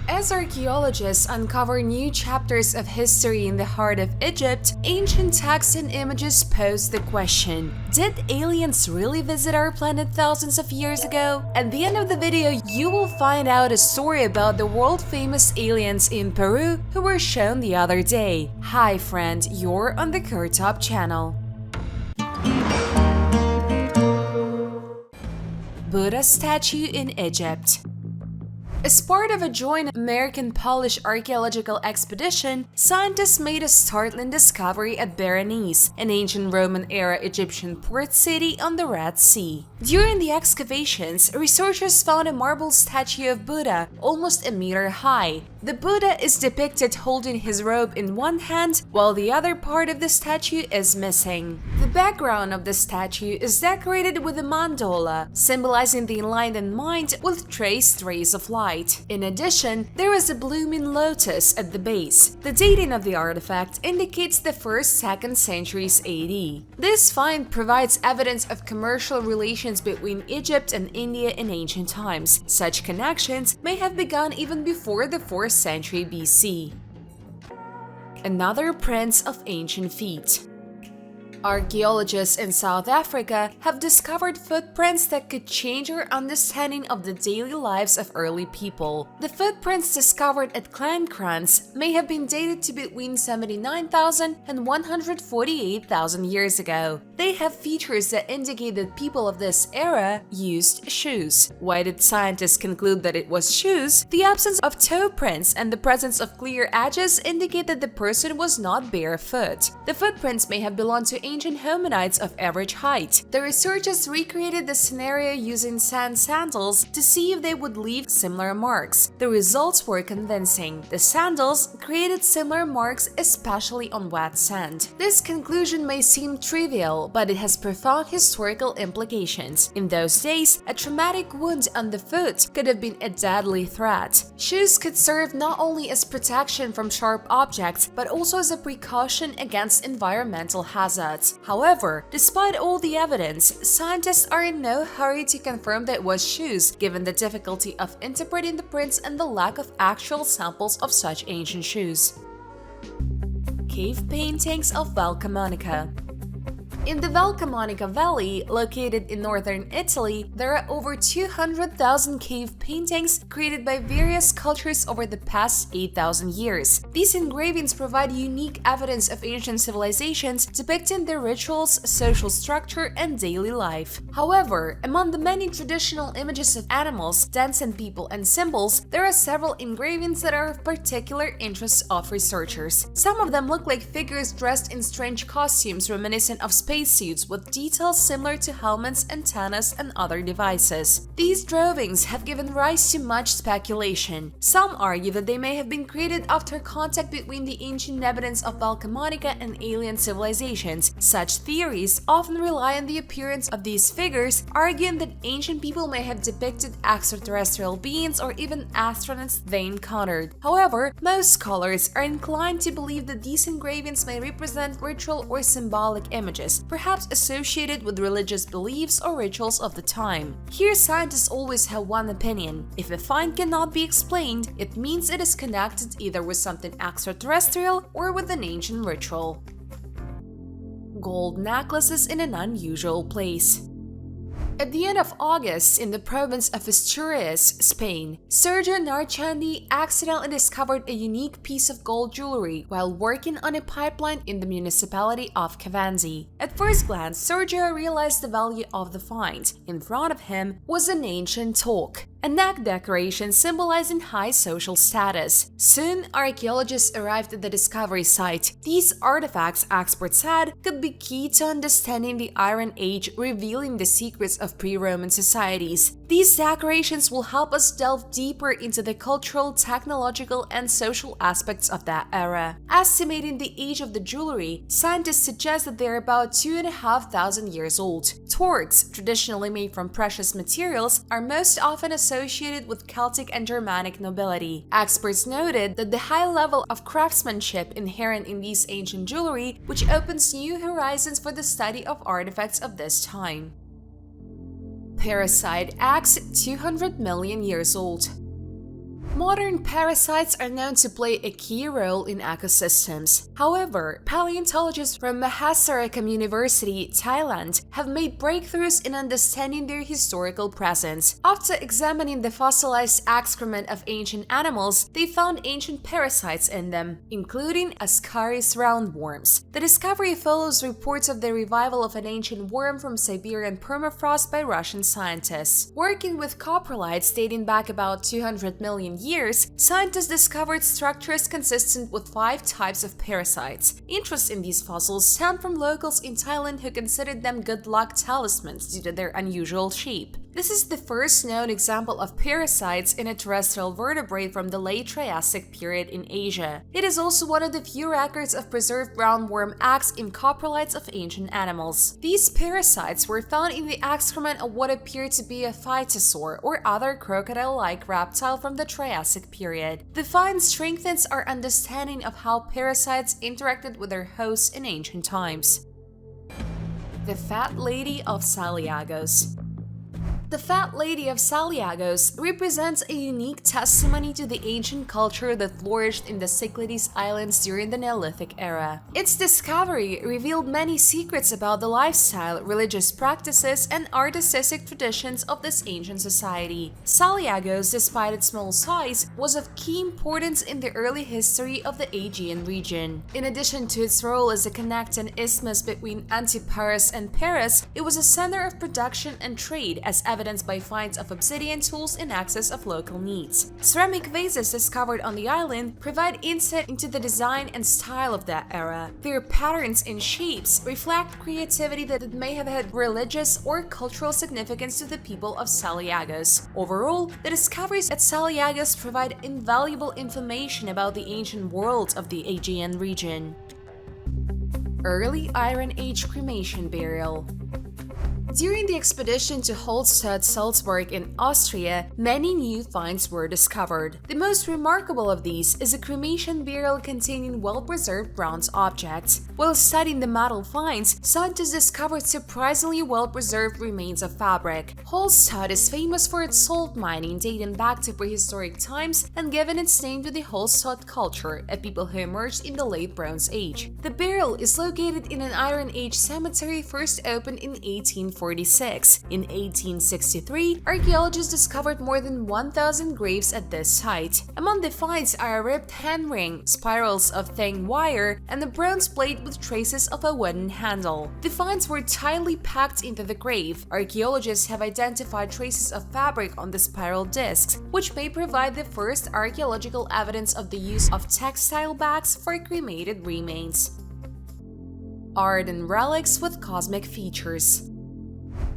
As archaeologists uncover new chapters of history in the heart of Egypt, ancient texts and images pose the question: did aliens really visit our planet thousands of years ago? At the end of the video, you will find out a story about the world-famous aliens in Peru who were shown the other day. Hi friend, you're on the Kurtop channel. Buddha statue in Egypt. As part of a joint American-Polish archaeological expedition, scientists made a startling discovery at Berenice, an ancient Roman-era Egyptian port city on the Red Sea. During the excavations, researchers found a marble statue of Buddha, almost a meter high. The Buddha is depicted holding his robe in one hand, while the other part of the statue is missing. The background of the statue is decorated with a mandola, symbolizing the enlightened mind with traced rays of light. In addition, there is a blooming lotus at the base. The dating of the artifact indicates the 1st-2nd centuries AD. This find provides evidence of commercial relations between Egypt and India in ancient times. Such connections may have begun even before the 4th century BC. Another prince of ancient feet. Archaeologists in South Africa have discovered footprints that could change our understanding of the daily lives of early people. The footprints discovered at Kleinkrans may have been dated to between 79,000 and 148,000 years ago. They have features that indicate that people of this era used shoes. Why did scientists conclude that it was shoes? The absence of toe prints and the presence of clear edges indicate that the person was not barefoot. The footprints may have belonged to ancient hominids of average height. The researchers recreated the scenario using sand sandals to see if they would leave similar marks. The results were convincing. The sandals created similar marks, especially on wet sand. This conclusion may seem trivial, but it has profound historical implications. In those days, a traumatic wound on the foot could have been a deadly threat. Shoes could serve not only as protection from sharp objects, but also as a precaution against environmental hazards. However, despite all the evidence, scientists are in no hurry to confirm that it was shoes, given the difficulty of interpreting the prints and the lack of actual samples of such ancient shoes. Cave paintings of Val Camonica. In the Val Camonica Valley, located in northern Italy, there are over 200,000 cave paintings created by various cultures over the past 8,000 years. These engravings provide unique evidence of ancient civilizations depicting their rituals, social structure, and daily life. However, among the many traditional images of animals, dance and people, and symbols, there are several engravings that are of particular interest of researchers. Some of them look like figures dressed in strange costumes reminiscent of spacesuits with details similar to helmets, antennas, and other devices. These drawings have given rise to much speculation. Some argue that they may have been created after contact between the ancient evidence of Val Camonica and alien civilizations. Such theories often rely on the appearance of these figures, arguing that ancient people may have depicted extraterrestrial beings or even astronauts they encountered. However, most scholars are inclined to believe that these engravings may represent ritual or symbolic images, perhaps associated with religious beliefs or rituals of the time. Here, scientists always have one opinion. If a find cannot be explained, it means it is connected either with something extraterrestrial or with an ancient ritual. Gold necklaces in an unusual place. At the end of August, in the province of Asturias, Spain, Sergio Narchandi accidentally discovered a unique piece of gold jewelry while working on a pipeline in the municipality of Cavanzi. At first glance, Sergio realized the value of the find. In front of him was an ancient toque, a neck decoration symbolizing high social status. Soon, archaeologists arrived at the discovery site. These artifacts, experts said, could be key to understanding the Iron Age, revealing the secrets of pre-Roman societies. These decorations will help us delve deeper into the cultural, technological, and social aspects of that era. Estimating the age of the jewelry, scientists suggest that they are about 2,500 years old. Torques, traditionally made from precious materials, are most often associated with Celtic and Germanic nobility. Experts noted that the high level of craftsmanship inherent in these ancient jewelry, which opens new horizons for the study of artifacts of this time. Parasite axe 200 million years old. Modern parasites are known to play a key role in ecosystems. However, paleontologists from Mahasarakham University, Thailand, have made breakthroughs in understanding their historical presence. After examining the fossilized excrement of ancient animals, they found ancient parasites in them, including Ascaris roundworms. The discovery follows reports of the revival of an ancient worm from Siberian permafrost by Russian scientists. Working with coprolites dating back about 200 million years, scientists discovered structures consistent with 5 types of parasites. Interest in these fossils stemmed from locals in Thailand who considered them good luck talismans due to their unusual shape. This is the first known example of parasites in a terrestrial vertebrate from the late Triassic period in Asia. It is also one of the few records of preserved roundworm eggs in coprolites of ancient animals. These parasites were found in the excrement of what appeared to be a phytosaur or other crocodile-like reptile from the Triassic period. The find strengthens our understanding of how parasites interacted with their hosts in ancient times. The Fat Lady of Sylagos. The Fat Lady of Sylagos represents a unique testimony to the ancient culture that flourished in the Cyclades Islands during the Neolithic era. Its discovery revealed many secrets about the lifestyle, religious practices, and artistic traditions of this ancient society. Sylagos, despite its small size, was of key importance in the early history of the Aegean region. In addition to its role as a connecting isthmus between Antiparos and Paris, it was a center of production and trade, as evidenced by finds of obsidian tools in excess of local needs. Ceramic vases discovered on the island provide insight into the design and style of that era. Their patterns and shapes reflect creativity that may have had religious or cultural significance to the people of Sylagos. Overall, the discoveries at Sylagos provide invaluable information about the ancient world of the Aegean region. Early Iron Age cremation burial. During the expedition to Holstadt Salzburg in Austria, many new finds were discovered. The most remarkable of these is a cremation burial containing well-preserved bronze objects. While studying the metal finds, scientists discovered surprisingly well-preserved remains of fabric. Holstadt is famous for its salt mining dating back to prehistoric times and given its name to the Holstadt culture, a people who emerged in the late Bronze Age. The burial is located in an Iron Age cemetery first opened in 1846. In 1863, archaeologists discovered more than 1,000 graves at this site. Among the finds are a ripped hand ring, spirals of thin wire, and a bronze plate with traces of a wooden handle. The finds were tightly packed into the grave. Archaeologists have identified traces of fabric on the spiral discs, which may provide the first archaeological evidence of the use of textile bags for cremated remains. Art and relics with cosmic features.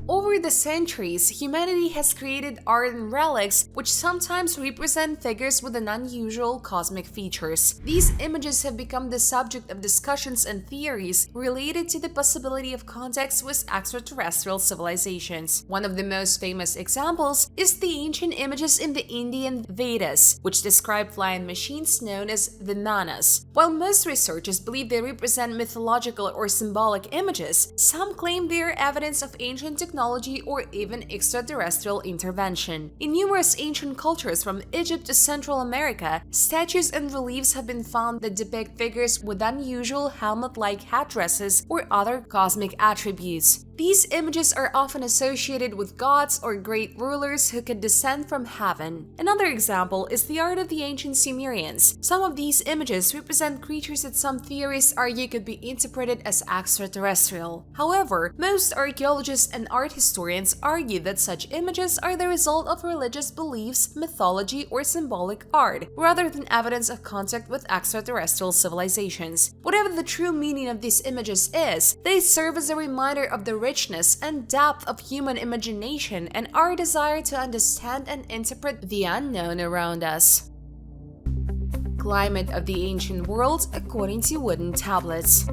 Over the centuries, humanity has created art and relics which sometimes represent figures with an unusual cosmic features. These images have become the subject of discussions and theories related to the possibility of contacts with extraterrestrial civilizations. One of the most famous examples is the ancient images in the Indian Vedas, which describe flying machines known as Vimanas. While most researchers believe they represent mythological or symbolic images, some claim they are evidence of ancient technology or even extraterrestrial intervention. In numerous ancient cultures from Egypt to Central America, statues and reliefs have been found that depict figures with unusual helmet-like headdresses or other cosmic attributes. These images are often associated with gods or great rulers who could descend from heaven. Another example is the art of the ancient Sumerians. Some of these images represent creatures that some theorists argue could be interpreted as extraterrestrial. However, most archaeologists and art historians argue that such images are the result of religious beliefs, mythology, or symbolic art, rather than evidence of contact with extraterrestrial civilizations. Whatever the true meaning of these images is, they serve as a reminder of the richness and depth of human imagination and our desire to understand and interpret the unknown around us. Climate of the ancient world according to wooden tablets.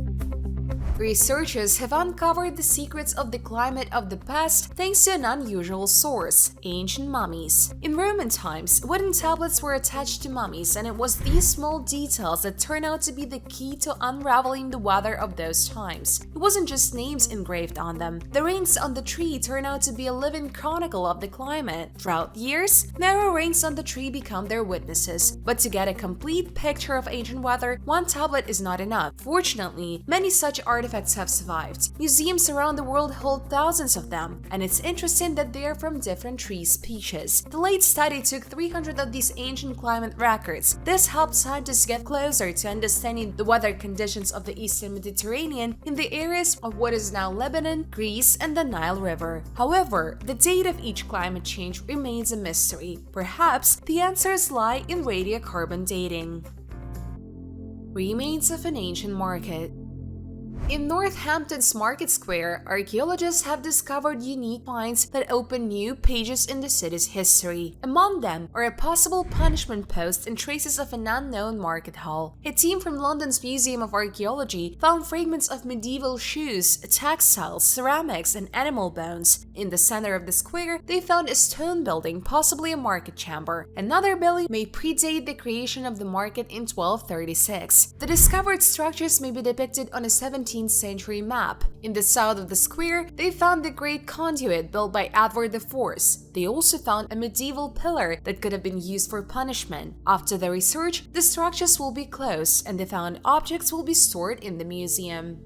Researchers have uncovered the secrets of the climate of the past thanks to an unusual source: ancient mummies. In Roman times, wooden tablets were attached to mummies, and it was these small details that turned out to be the key to unraveling the weather of those times. It wasn't just names engraved on them. The rings on the tree turned out to be a living chronicle of the climate. Throughout years, narrow rings on the tree become their witnesses. But to get a complete picture of ancient weather, one tablet is not enough. Fortunately, many such artifacts have survived. Museums around the world hold thousands of them, and it's interesting that they are from different tree species. The late study took 300 of these ancient climate records. This helped scientists get closer to understanding the weather conditions of the Eastern Mediterranean in the areas of what is now Lebanon, Greece, and the Nile River. However, the date of each climate change remains a mystery. Perhaps the answers lie in radiocarbon dating. Remains of an ancient market. In Northampton's Market Square, archaeologists have discovered unique finds that open new pages in the city's history. Among them are a possible punishment post and traces of an unknown market hall. A team from London's Museum of Archaeology found fragments of medieval shoes, textiles, ceramics, and animal bones. In the center of the square, they found a stone building, possibly a market chamber. Another building may predate the creation of the market in 1236. The discovered structures may be depicted on a 17th century map. In the south of the square, they found the Great Conduit built by Edward IV. They also found a medieval pillar that could have been used for punishment. After the research, the structures will be closed and the found objects will be stored in the museum.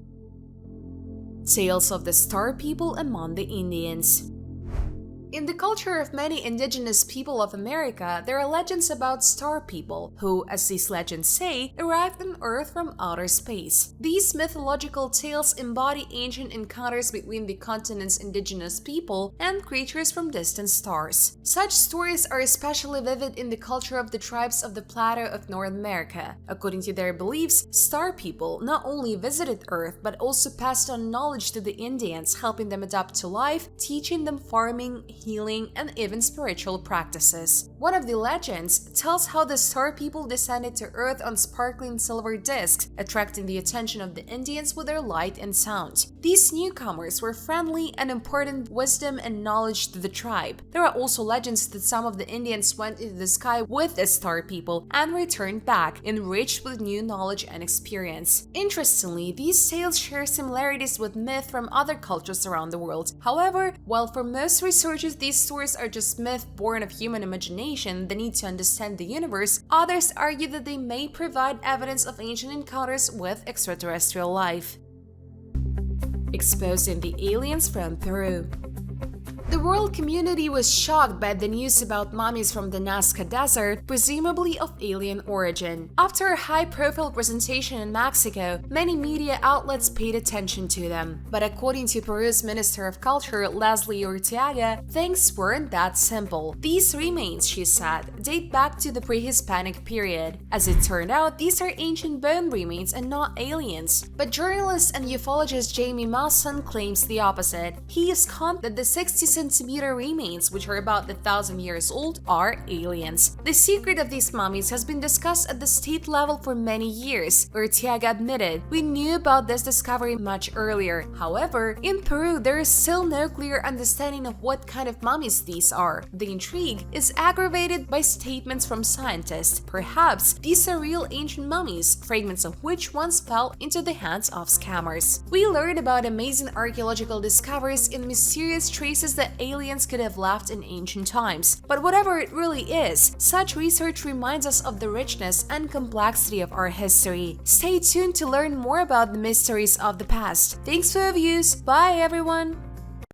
Tales of the Star People among the Indians. In the culture of many indigenous people of America, there are legends about star people who, as these legends say, arrived on Earth from outer space. These mythological tales embody ancient encounters between the continent's indigenous people and creatures from distant stars. Such stories are especially vivid in the culture of the tribes of the plateau of North America. According to their beliefs, star people not only visited Earth but also passed on knowledge to the Indians, helping them adapt to life, teaching them farming, healing, and even spiritual practices. One of the legends tells how the star people descended to Earth on sparkling silver discs, attracting the attention of the Indians with their light and sound. These newcomers were friendly and imparted wisdom and knowledge to the tribe. There are also legends that some of the Indians went into the sky with the star people and returned back, enriched with new knowledge and experience. Interestingly, these tales share similarities with myth from other cultures around the world. However, while for most researchers these stories are just myth born of human imagination, the need to understand the universe, others argue that they may provide evidence of ancient encounters with extraterrestrial life. Exposing the aliens from Peru. The world community was shocked by the news about mummies from the Nazca Desert, presumably of alien origin. After a high-profile presentation in Mexico, many media outlets paid attention to them. But according to Peru's Minister of Culture, Leslie Urteaga, things weren't that simple. These remains, she said, date back to the pre-Hispanic period. As it turned out, these are ancient bone remains and not aliens. But journalist and ufologist Jamie Mawson claims the opposite. He is confident that the 60-centimeter remains, which are about 1,000 years old, are aliens. The secret of these mummies has been discussed at the state level for many years. Urteaga admitted, "We knew about this discovery much earlier. However, in Peru, there is still no clear understanding of what kind of mummies these are. The intrigue is aggravated by statements from scientists. Perhaps these are real ancient mummies, fragments of which once fell into the hands of scammers." We learned about amazing archaeological discoveries in mysterious traces that aliens could have left in ancient times. But whatever it really is, such research reminds us of the richness and complexity of our history. Stay tuned to learn more about the mysteries of the past. Thanks for your views. Bye everyone!